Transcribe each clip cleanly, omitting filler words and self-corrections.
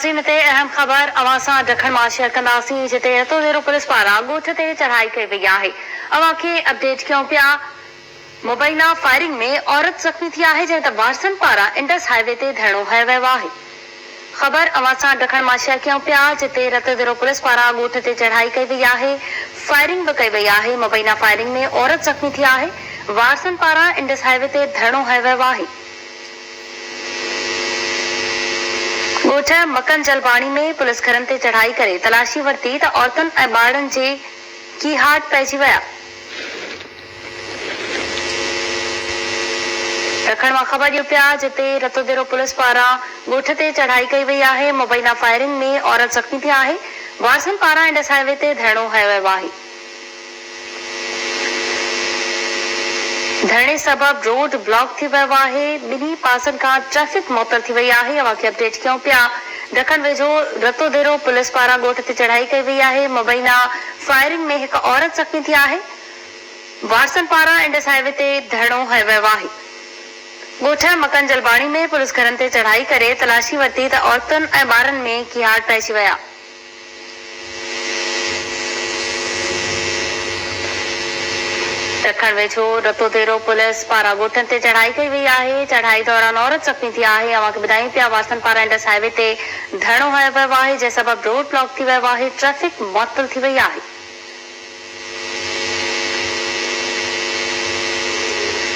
नाज़रीन ते अहम ख़बर अवां सां ॾखण मां शेयर कंदासीं जिते रतो देरो पुलिस पारां ॻोठ ते चढ़ाई कई वई आहे। अवां खे अपडेट कयूं पिया। मुबैना फायरिंग में औरत ज़ख़्मी थी आहे जंहिं त वारसन पारां इंडस हाईवे ते धरणो हयो वियो आहे। ख़बर अवां सां ॾखण मां शेयर कयूं पिया जिते रतो देरो पुलिस पारां ॻोठ ते चढ़ाई कई वई आहे। फायरिंग बि कई वई आहे। मुबैना फायरिंग में औरत ज़ख़्मी थी आहे। वारसन पारां इंडस हाईवे ते धरणो हयो वियो आहे। ॻोठ मकन जलबाणी में पुलिस घरनि ते चढ़ाई करे तलाशी वरिती त औरतुनि ऐं ॿारनि जे कीहाट पइजी विया। ॾखण मां ख़बर ॾियो पिया जिते रतो देरो पुलिस पारां ॻोठ ते चढ़ाई कई वई आहे। मुबैना फायरिंग में औरत ज़ख़्मी थी आहे। वारसन पारां इंडस हाईवे ते धरणो हयो वियो आहे। धरणे सबब रोड ब्लॉक थी वियो आहे। ॿिन्ही पासनि खां ट्रैफिक मुअतल थी वई आहे। अवां खे अपडेट कयूं पिया। ॾखण वेझो रतो देरो पुलिस पारां ॻोठ ते चढ़ाई कई वई आहे। मुबैना फायरिंग में हिकु औरत ज़ख़्मी थी आहे। वारसन पारां इंडस हाईवे ते धरणो हयो वियो आहे। ॻोठ मकन जलबाणी में पुलिस घरनि ते चढ़ाई करे तलाशी वरिती त औरतुनि ऐं ॿारनि में कीहाट पइजी विया। ॾखण वेझो रतो देरो पुलिस पारां ॻोठनि ते चढ़ाई कई वई आहे। चढ़ाई दौरान औरत ज़ख़्मी थी आहे। अवां खे ॿुधायूं पिया वारसन पारां इंडस हाईवे ते धरणो हयो वियो आहे जंहिं सबब रोड ब्लॉक थी वियो आहे। ट्रैफिक मुअतल थी वई आहे।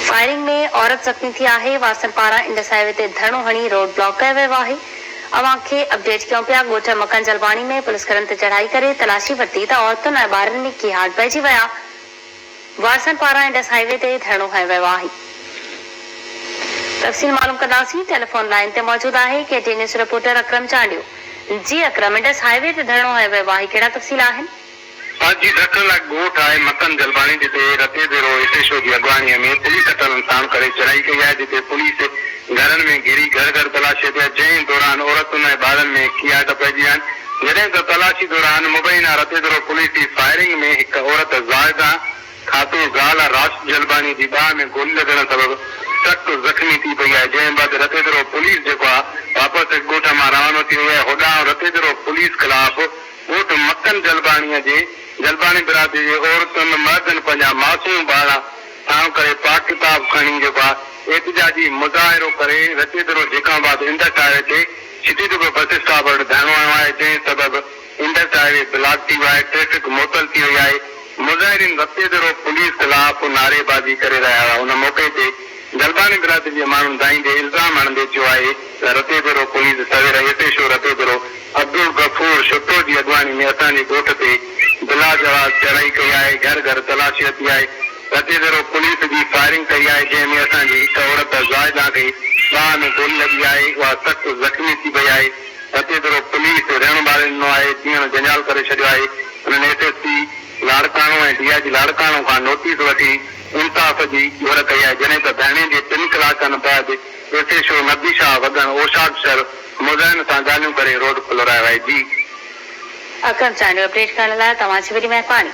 फायरिंग में औरत ज़ख़्मी थी आहे। वारसन पारां इंडस हाईवे ते धरणो हणी रोड ब्लॉक कयो वियो आहे। अवां खे अपडेट कयूं पिया। ॻोठ मकन जलबाणी में पुलिस घरनि ते चढ़ाई करे तलाशी वरिती त औरतुनि ऐं ॿारनि में कीहाट पइजी विया। वारसन पारां इंडस हाईवे ते धरणो हयो वियो आहे। तफ़सील मालूम कंदासीं। टेलीफोन लाइन ते मौजूद आहे केटी न्यूज़ रिपोर्टर अकरम चांडियो। जी अकरम, इंडस हाईवे ते धरणो हयो वियो आहे, कहिड़ा तफ़सील आहिनि? जी ॾखण ॻोठ आहे मकन जलबाणी जिते रते देरो एसएचओ जी अॻवानीअ में पुलिस कटनि साण करे चढ़ाई कई आहे जिते पुलिस घरनि में घिरी घर घर तलाशी पिया जंहिं दौरान औरतुनि ऐं ॿारनि में कीहाट पइजी आहिनि। जॾहिं त तलाशी दौरान मुबैना रते देरो पुलिस जी फायरिंग में हिकु औरत ज़ाहिदा खातो ज़ाल राशिद जलबाणी जी बाह में गोली लॻण सबब सख़्त ज़ख़्मी थी पई आहे। जंहिं बाद रते देरो पुलिस जेको आहे वापसि ॻोठ मां रवानो थी वई आहे। होॾां रते देरो पुलिस ख़िलाफ़ ॻोठ मकन जलबाणीअ जे जलबाणी बिरादरी जे औरतुनि मर्दनि पंहिंजा मासूम ॿार साण करे पाक किताब खणी जेको आहे एहतिजाजी मुज़ाहिरो करे रते देरो जेकाबाद इंडस हाईवे ते शिदीद बस स्टॉप वटि धरणो आयो आहे जंहिं सबब इंडस हाईवे ब्लॉक थी वियो आहे। ट्रैफिक मुअतल थी वई आहे। मुज़ाहिरीन रते देरो पुलिस ख़िलाफ़ नारेबाज़ी करे रहिया हुआ। उन मौक़े ते जलबाणी बिरादरी जे माण्हुनि दाईंदे इल्ज़ाम हणंदे चयो आहे त रते देरो पुलिस सवेर एसएचओ रते देरो अब्दुल गफूर शुक्र जी अॻवानी में असांजे ॻोठ ते बिला जवाब चढ़ाई कई आहे। घर घर तलाशी वरिती आहे। रते देरो पुलिस जी फायरिंग कई आहे जंहिं में असांजी हिकु औरत ज़ाहिदा खे बाह में गोली लॻी आहे। उहा सख़्त ज़ख़्मी थी पई आहे। रते देरो पुलिस रण ॿारे ॾिनो आहे, जीअं जंजाल करे छॾियो आहे। हुननि एसएसपी लाड़काणो ऐं डीआईजी लाड़काणो खां नोटिस वठी इंसाफ़ जी घुर कई आहे। जॾहिं त धरणे जे 3 कलाकनि बाद एसएचओ नबी शाह वगन ओशादशर मुज़ाहिन सां ॻाल्हियूं करे रोड खुलारायो आहे। जी अकरम चांडियो, अपडेट करण लाइ तव्हांजी वॾी महिरबानी।